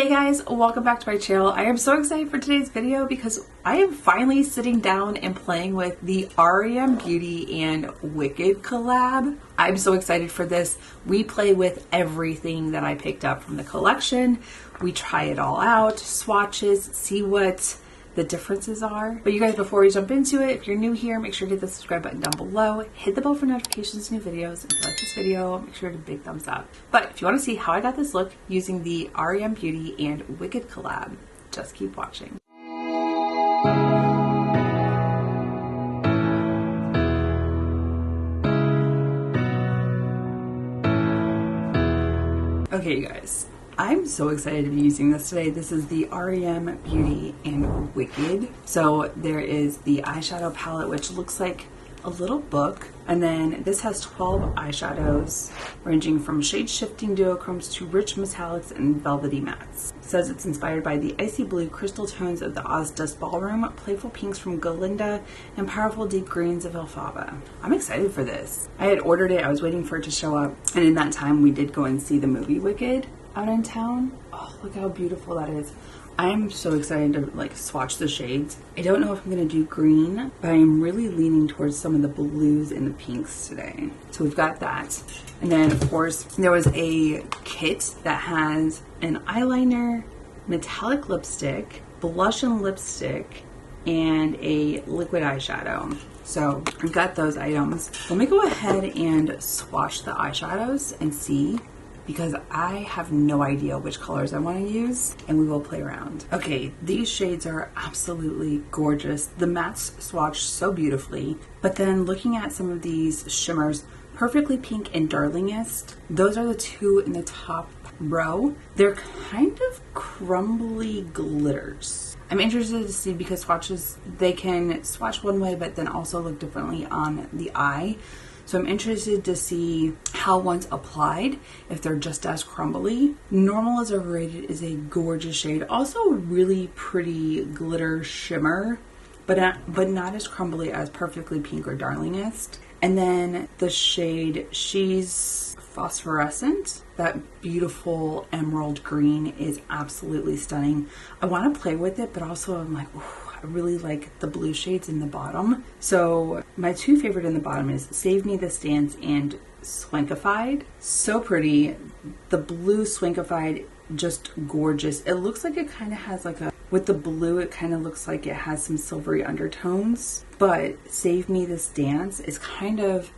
Hey guys, welcome back to my channel. I am so excited for today's video because I am finally sitting down and playing with the R.E.M Beauty and 𝐿𝐄𝐑 collab. I'm so excited for this. We play with everything that I picked up from the collection. We try it all out, swatches, see what the differences are. But you guys, before we jump into it, if you're new here, make sure to hit the subscribe button down below, hit the bell for notifications, new videos. If you like this video, make sure to big thumbs up. But if you want to see how I got this look using the R.E.M Beauty and 𝐿𝐄𝐑 collab, just keep watching. Okay, you guys, I'm so excited to be using this today. This is the R.E.M Beauty and 𝐿𝐄𝐑. So there is the eyeshadow palette, which looks like a little book. And then this has 12 eyeshadows ranging from shade shifting duochromes to rich metallics and velvety mattes. It says it's inspired by the icy blue crystal tones of the Oz Dust Ballroom, playful pinks from Glinda, and powerful deep greens of 𝐿𝐹𝐵. I'm excited for this. I had ordered it, I was waiting for it to show up, and in that time we did go and see the movie 𝐿𝐿𝐄𝐑 out in town. Oh, look how beautiful that is. I'm so excited to like swatch the shades. I don't know if I'm gonna do green, but I'm really leaning towards some of the blues and the pinks today. So we've got that. And then of course, there was a kit that has an eyeliner, metallic lipstick, blush and lipstick, and a liquid eyeshadow. So we've got those items. Let me go ahead and swatch the eyeshadows and see, because I have no idea which colors I want to use, and we will play around. Okay, these shades are absolutely gorgeous. The mattes swatch so beautifully, but then looking at some of these shimmers, Perfectly Pink and Darlingest, those are the two in the top row. They're kind of crumbly glitters. I'm interested to see, because swatches, they can swatch one way but then also look differently on the eye. So I'm interested to see how once applied, if they're just as crumbly. Normal is Overrated is a gorgeous shade. Also a really pretty glitter shimmer, but not as crumbly as Perfectly Pink or Darlingest. And then the shade She's Phosphorescent, that beautiful emerald green, is absolutely stunning. I want to play with it, but also I'm like, ooh, I really like the blue shades in the bottom. So my two favorite in the bottom is Save Me This Dance and Swinkified. So pretty. The blue Swinkified, just gorgeous. It looks like it kind of has like a, with the blue, it kind of looks like it has some silvery undertones. But Save Me This Dance is kind of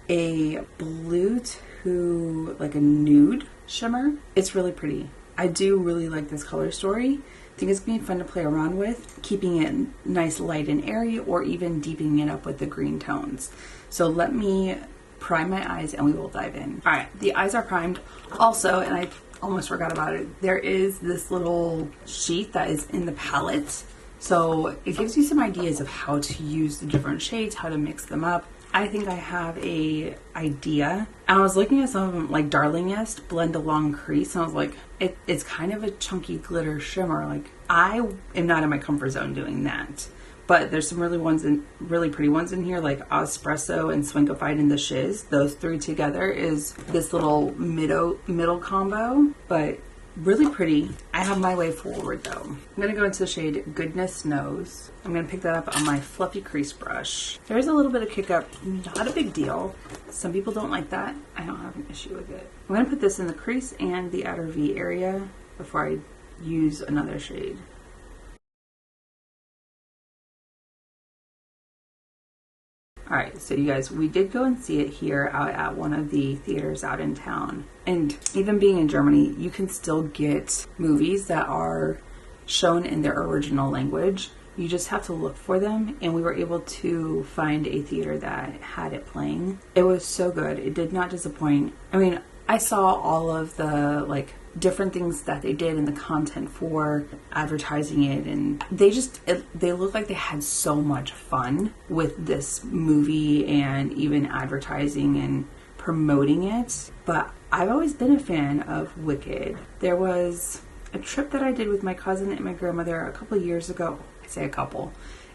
a blue to like a nude shimmer. It's really pretty. I do really like this color story. I think it's gonna be fun to play around with, keeping it nice, light and airy, or even deepening it up with the green tones. So let me prime my eyes and we will dive in. All right, the eyes are primed. Also, and I almost forgot about it, there is this little sheet that is in the palette. So it gives you some ideas of how to use the different shades, how to mix them up. I think I have a idea. And I was looking at some of them, like Darlingest Blend Along Crease, and I was like, it's kind of a chunky glitter shimmer. Like, I am not in my comfort zone doing that. But there's some really pretty ones in here, like Espresso and Swinkified and the Shiz. Those three together is this little middle combo, but really pretty. I have my way forward though. I'm gonna go into the shade Goodness Knows. I'm gonna pick that up on my fluffy crease brush. There is a little bit of kick up, not a big deal. Some people don't like that. I don't have an issue with it. I'm gonna put this in the crease and the outer V area before I use another shade. All right, so you guys, we did go and see it here out at one of the theaters out in town. And even being in Germany, you can still get movies that are shown in their original language. You just have to look for them, and we were able to find a theater that had it playing. It was so good. It did not disappoint. I mean, I saw all of the like different things that they did in the content for advertising it, and they look like they had so much fun with this movie and even advertising and promoting it. But I've always been a fan of 𝐿𝐄𝐑. There was a trip that I did with my cousin and my grandmother a couple years ago. I say a couple.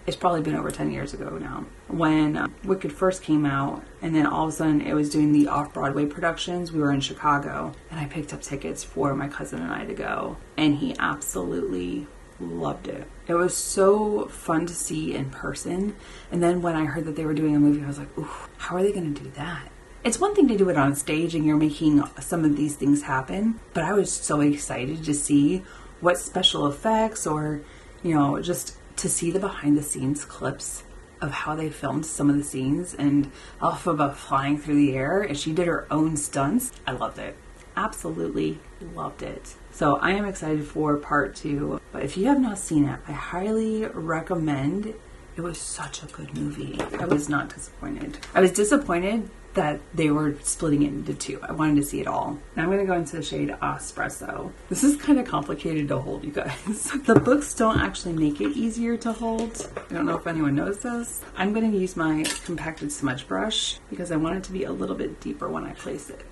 It's probably been over 10 years ago now, when Wicked first came out, and then all of a sudden it was doing the off-Broadway productions. We were in Chicago, and I picked up tickets for my cousin and I to go, and he absolutely loved it. It was so fun to see in person, and then when I heard that they were doing a movie, I was like, ooh, how are they going to do that? It's one thing to do it on stage and you're making some of these things happen, but I was so excited to see what special effects, or, you know, just to see the behind the scenes clips of how they filmed some of the scenes, and Elphaba flying through the air, and she did her own stunts. I loved it. Absolutely loved it. So I am excited for part 2, but if you have not seen it, I highly recommend. It was such a good movie. I was not disappointed. I was disappointed that they were splitting it into 2. I wanted to see it all. Now I'm going to go into the shade Espresso. This is kind of complicated to hold, you guys. The books don't actually make it easier to hold. I don't know if anyone knows this. I'm going to use my compacted smudge brush because I want it to be a little bit deeper when I place it.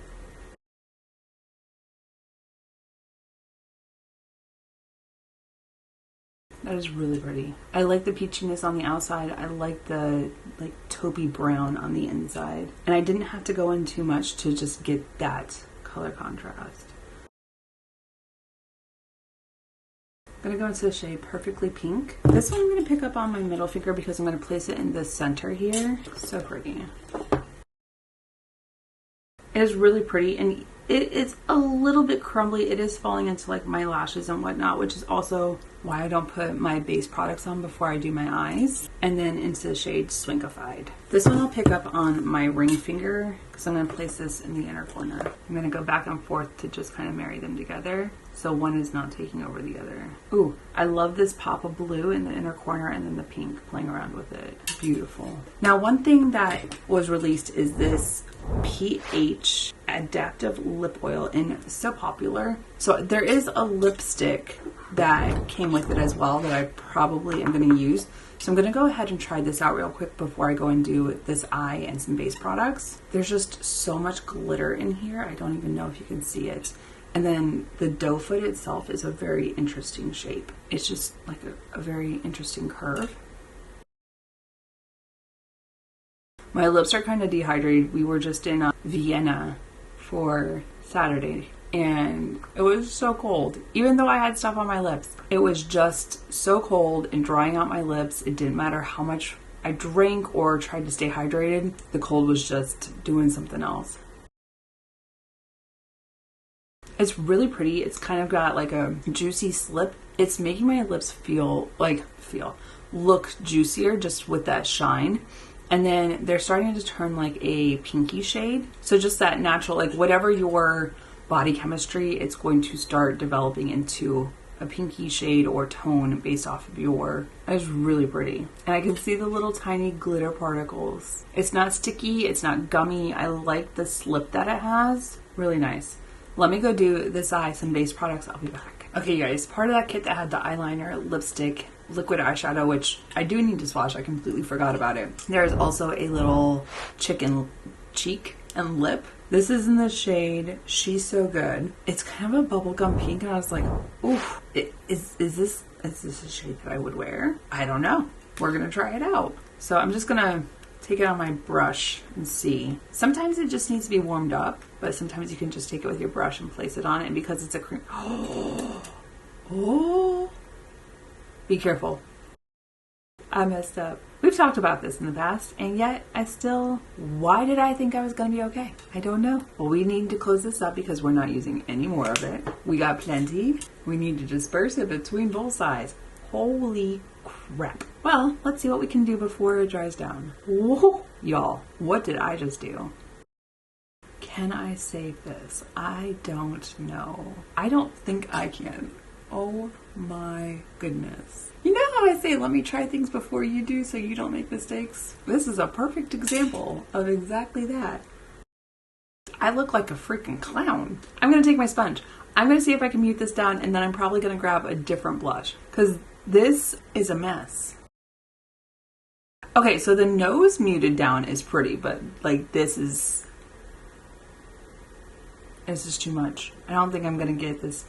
That is really pretty. I like the peachiness on the outside. I like the taupey brown on the inside. And I didn't have to go in too much to just get that color contrast. I'm going to go into the shade Perfectly Pink. This one I'm going to pick up on my middle finger because I'm going to place it in the center here. So pretty. It is really pretty, and it is a little bit crumbly. It is falling into like my lashes and whatnot, which is also why I don't put my base products on before I do my eyes. And then into the shade Swinkified. This one I'll pick up on my ring finger because I'm going to place this in the inner corner. I'm going to go back and forth to just kind of marry them together so one is not taking over the other. Ooh, I love this pop of blue in the inner corner and then the pink playing around with it. Beautiful. Now, one thing that was released is this pH Adaptive Lip Oil in So Popular. So there is a lipstick that came with it as well that I probably am going to use. So I'm going to go ahead and try this out real quick before I go and do this eye and some base products. There's just so much glitter in here. I don't even know if you can see it. And then the doe foot itself is a very interesting shape. It's just like a very interesting curve. My lips are kind of dehydrated. We were just in Vienna for Saturday and it was so cold. Even though I had stuff on my lips, it was just so cold and drying out my lips. It didn't matter how much I drank or tried to stay hydrated. The cold was just doing something else. It's really pretty. It's kind of got like a juicy slip. It's making my lips look juicier just with that shine. And then they're starting to turn like a pinky shade. So just that natural, like whatever your body chemistry, it's going to start developing into a pinky shade or tone based off of your. It's really pretty. And I can see the little tiny glitter particles. It's not sticky, it's not gummy. I like the slip that it has. Really nice. Let me go do this eye, some base products. I'll be back. Okay, guys, part of that kit that had the eyeliner, lipstick, liquid eyeshadow, which I do need to swatch. I completely forgot about it. There's also a little chicken cheek and lip. This is in the shade She's So Good. It's kind of a bubblegum pink, and I was like, oof, is this a shade that I would wear? I don't know. We're gonna try it out. So I'm just gonna take it on my brush and see. Sometimes it just needs to be warmed up, but sometimes you can just take it with your brush and place it on it. And because it's a cream, oh, be careful. I messed up. We've talked about this in the past, and yet why did I think I was going to be okay? I don't know. Well, we need to close this up because we're not using any more of it. We got plenty. We need to disperse it between both sides. Holy crap. Well, let's see what we can do before it dries down. Whoa, y'all, what did I just do? Can I save this? I don't know. I don't think I can. Oh my goodness. You know how I say, let me try things before you do so you don't make mistakes? This is a perfect example of exactly that. I look like a freaking clown. I'm going to take my sponge. I'm going to see if I can mute this down, and then I'm probably going to grab a different blush because this is a mess. Okay, so the nose muted down is pretty, but like this is too much. I don't think I'm going to get this.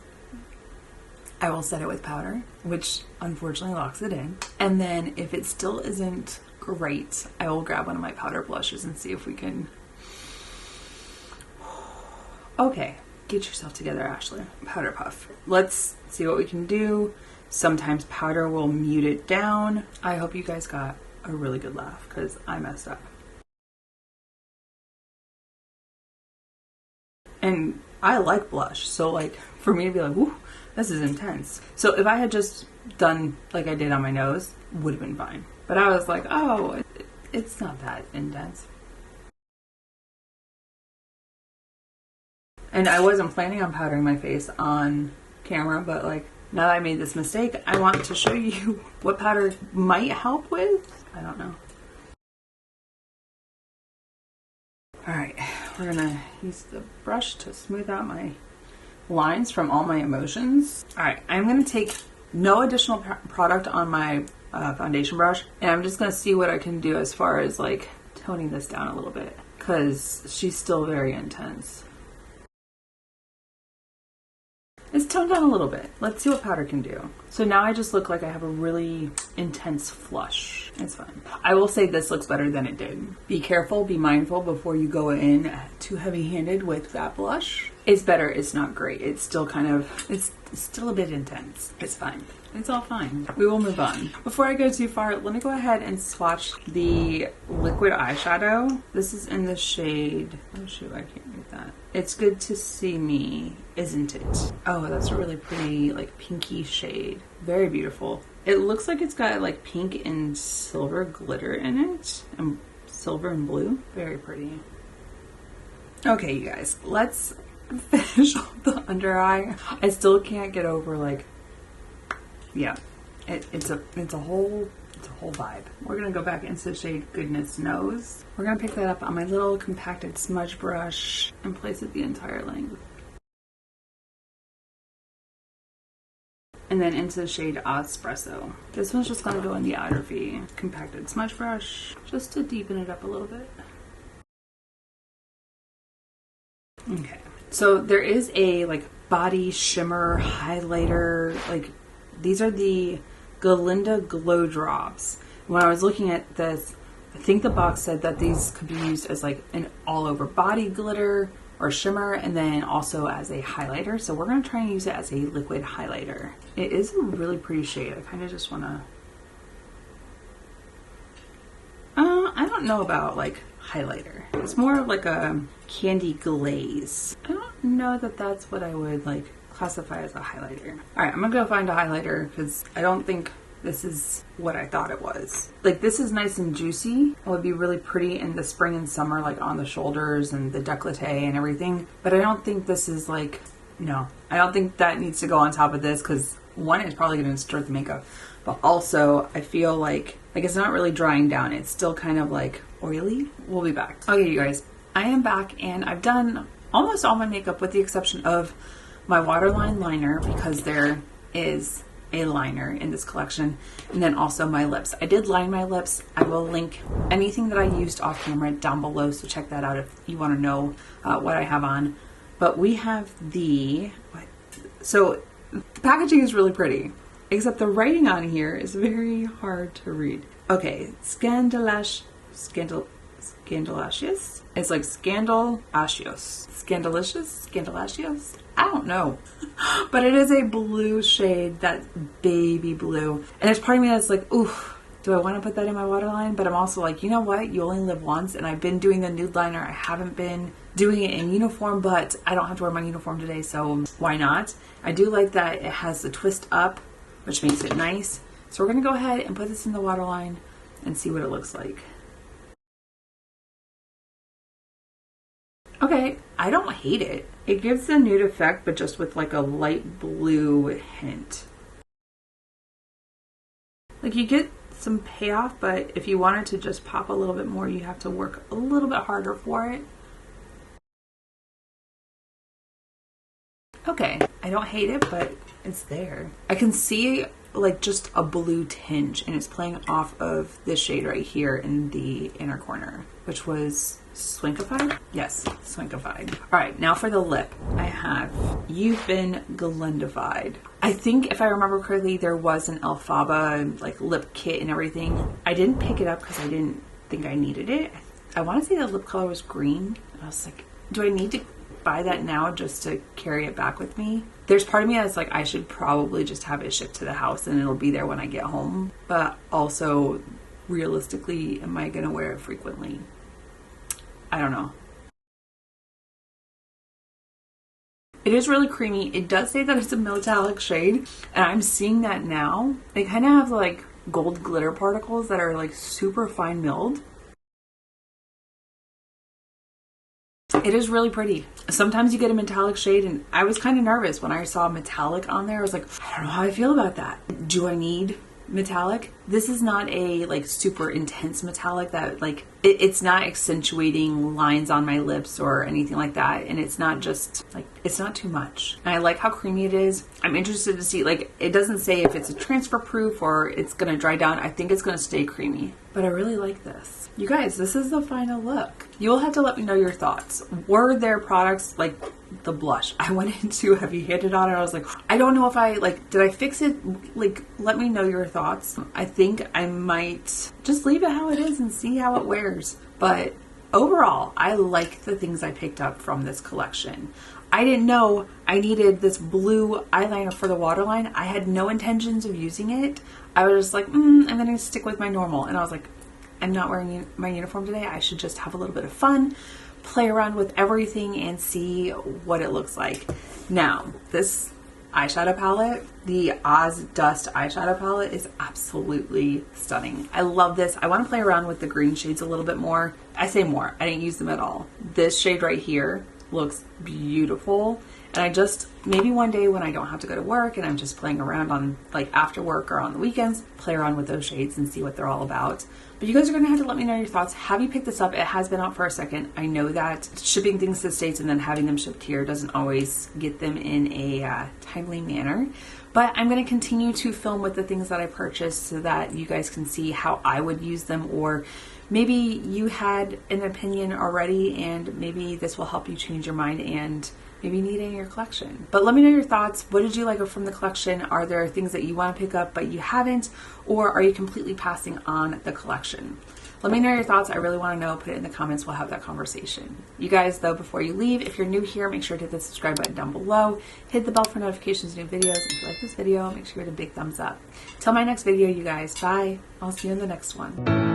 I will set it with powder, which unfortunately locks it in. And then if it still isn't great, I will grab one of my powder blushes and see if we can... Okay, get yourself together, Ashley. Powder puff. Let's see what we can do. Sometimes powder will mute it down. I hope you guys got a really good laugh because I messed up. And I like blush, so like for me to be like, whoo, this is intense. So if I had just done like I did on my nose, would have been fine. But I was like, oh, it's not that intense. And I wasn't planning on powdering my face on camera, but like now that I made this mistake, I want to show you what powder might help with. I don't know. All right, we're gonna use the brush to smooth out my lines from all my emotions. All right, I'm gonna take no additional product on my foundation brush, and I'm just gonna see what I can do as far as like toning this down a little bit because she's still very intense. It's toned down a little bit. Let's see what powder can do. So now I just look like I have a really intense flush. It's fine. I will say this looks better than it did. Be careful, be mindful before you go in too heavy-handed with that blush. It's better, it's not great. It's still kind of, it's still a bit intense. It's fine. It's all fine. We will move on. Before I go too far, let me go ahead and swatch the liquid eyeshadow. This is in the shade, oh shoot, I can't read that. It's Good to See Me, Isn't It? Oh, that's a really pretty, like, pinky shade. Very beautiful. It looks like it's got, like, pink and silver glitter in it. And silver and blue. Very pretty. Okay, you guys. Let's finish off the under eye. I still can't get over, like, yeah. It's a whole vibe. We're gonna go back into the shade Goodness Knows. We're gonna pick that up on my little compacted smudge brush and place it the entire length. And then into the shade Espresso. This one's just gonna go in the outer V. Compacted smudge brush, just to deepen it up a little bit. Okay. So there is a like body shimmer highlighter, like these are the Galinda Glow Drops. When I was looking at this, I think the box said that these could be used as like an all over body glitter or shimmer and then also as a highlighter. So we're going to try and use it as a liquid highlighter. It is a really pretty shade. I kind of just want to... I don't know about like highlighter. It's more of like a candy glaze. I don't know that that's what I would like classify as a highlighter. All right, I'm gonna go find a highlighter because I don't think this is what I thought it was. Like this is nice and juicy. It would be really pretty in the spring and summer, like on the shoulders and the décolleté and everything. But I don't think this is like, no, I don't think that needs to go on top of this because one, it's probably gonna distort the makeup. But also I feel like it's not really drying down. It's still kind of like oily. We'll be back. Okay, you guys, I am back and I've done almost all my makeup with the exception of my waterline liner because there is a liner in this collection, and then also my lips. I did line my lips. I will link anything that I used off camera down below, so check that out if you want to know what I have on. But we have so the packaging is really pretty, except the writing on here is very hard to read. Okay, Scandalacious. It's like Scandalacious. Scandalacious? I don't know. But it is a blue shade, that baby blue. And there's part of me that's like, oof, do I want to put that in my waterline? But I'm also like, you know what? You only live once, and I've been doing the nude liner. I haven't been doing it in uniform, but I don't have to wear my uniform today, so why not? I do like that it has the twist up, which makes it nice. So we're going to go ahead and put this in the waterline and see what it looks like. Okay, I don't hate it. It gives the nude effect, but just with like a light blue hint. Like you get some payoff, but if you wanted to just pop a little bit more, you have to work a little bit harder for it. Okay, I don't hate it, but it's there. I can see like just a blue tinge, and it's playing off of this shade right here in the inner corner, which was Swinkified? Yes, Swinkified. All right, now for the lip. I have You've Been Glendified. I think if I remember correctly, there was an 𝐿𝐹𝐵 like lip kit and everything. I didn't pick it up because I didn't think I needed it. I want to say the lip color was green. I was like, do I need to buy that now just to carry it back with me? There's part of me that's like, I should probably just have it shipped to the house and it'll be there when I get home. But also, realistically, am I gonna wear it frequently? I don't know. It is really creamy. It does say that it's a metallic shade, and I'm seeing that now. They kind of have like gold glitter particles that are like super fine milled. It is really pretty. Sometimes you get a metallic shade, and I was kind of nervous when I saw metallic on there. I was like, I don't know how I feel about that. Do I need metallic? This is not a like super intense metallic that like it's not accentuating lines on my lips or anything like that, and it's not just like, it's not too much. And I like how creamy it is. I'm interested to see, like, it doesn't say if it's a transfer proof or it's gonna dry down. I think it's gonna stay creamy, but I really like this. You guys, this is the final look. You'll have to let me know your thoughts. Were there products like the blush I went into heavy-handed on it? I was like, I don't know if I like, did I fix it? Like, let me know your thoughts. I think I might just leave it how it is and see how it wears. But overall, I like the things I picked up from this collection. I didn't know I needed this blue eyeliner for the waterline. I had no intentions of using it. I was just like, I'm gonna stick with my normal. And I was like, I'm not wearing my uniform today. I should just have a little bit of fun, play around with everything, and see what it looks like. Now, this eyeshadow palette, the Oz Dust eyeshadow palette, is absolutely stunning. I love this. I want to play around with the green shades a little bit more. I say more, I didn't use them at all. This shade right here looks beautiful. And I just, maybe one day when I don't have to go to work and I'm just playing around on like after work or on the weekends, play around with those shades and see what they're all about. But you guys are going to have to let me know your thoughts. Have you picked this up? It has been out for a second. I know that shipping things to the States and then having them shipped here doesn't always get them in a timely manner. But I'm going to continue to film with the things that I purchased so that you guys can see how I would use them, or maybe you had an opinion already and maybe this will help you change your mind and maybe need it in your collection. But let me know your thoughts. What did you like from the collection? Are there things that you want to pick up but you haven't? Or are you completely passing on the collection? Let me know your thoughts. I really want to know. Put it in the comments. We'll have that conversation. You guys, though, before you leave, if you're new here, make sure to hit the subscribe button down below. Hit the bell for notifications of new videos. If you like this video, make sure to hit a big thumbs up. Till my next video, you guys. Bye. I'll see you in the next one.